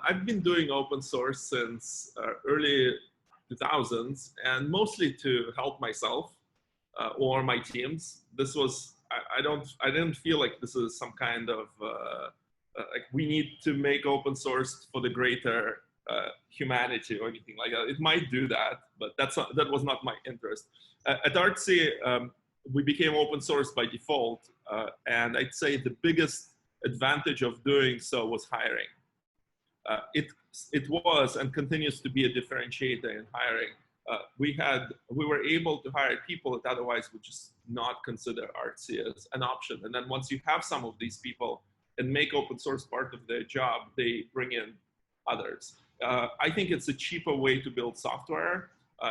I've been doing open source since early 2000s, and mostly to help myself or my teams. This was, I didn't feel like this is some kind of, like we need to make open source for the greater humanity or anything like that. It might do that, but that was not my interest. At Artsy, we became open source by default, and I'd say the biggest advantage of doing so was hiring. It was and continues to be a differentiator in hiring. We were able to hire people that otherwise would just not consider Artsy as an option. And then once you have some of these people and make open source part of their job, they bring in others. I think it's a cheaper way to build software.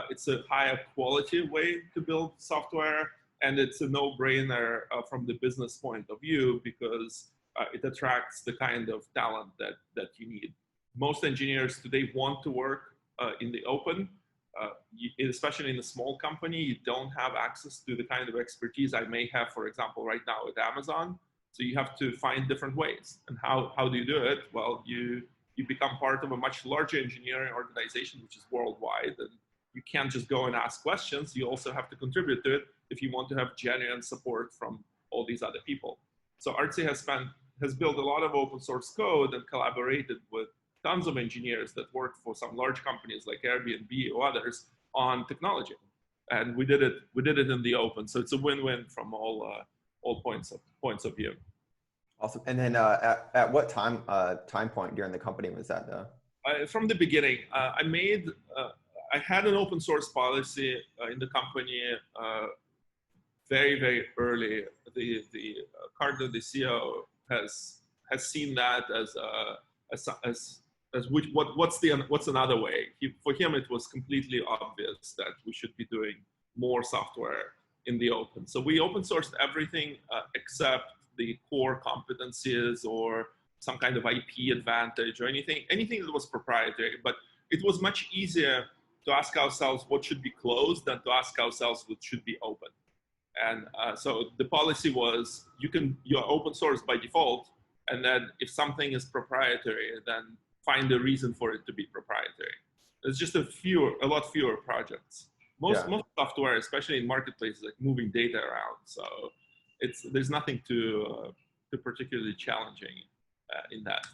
It's a higher quality way to build software. And it's a no-brainer from the business point of view, because it attracts the kind of talent that you need. Most engineers today want to work in the open, especially in a small company. You don't have access to the kind of expertise I may have, for example, right now at Amazon. So you have to find different ways. And how do you do it? Well, you become part of a much larger engineering organization, which is worldwide. And you can't just go and ask questions. You also have to contribute to it if you want to have genuine support from all these other people. So Artsy has built a lot of open source code and collaborated with tons of engineers that work for some large companies like Airbnb or others on technology. And we did it in the open. So it's a win-win from all points of view. Awesome. And then at what time point during the company was that though? From the beginning, I had an open source policy in the company very, very early. Carter, the CEO, has seen that what's another way. For him, it was completely obvious that we should be doing more software in the open. So we open sourced everything except the core competencies or some kind of IP advantage or anything that was proprietary. But it was much easier to ask ourselves what should be closed than to ask ourselves what should be open. And so the policy was you're open source by default, and then if something is proprietary, then find a reason for it to be proprietary. There's just a lot fewer projects. Most software, especially in marketplaces, like moving data around. So there's nothing too particularly challenging in that.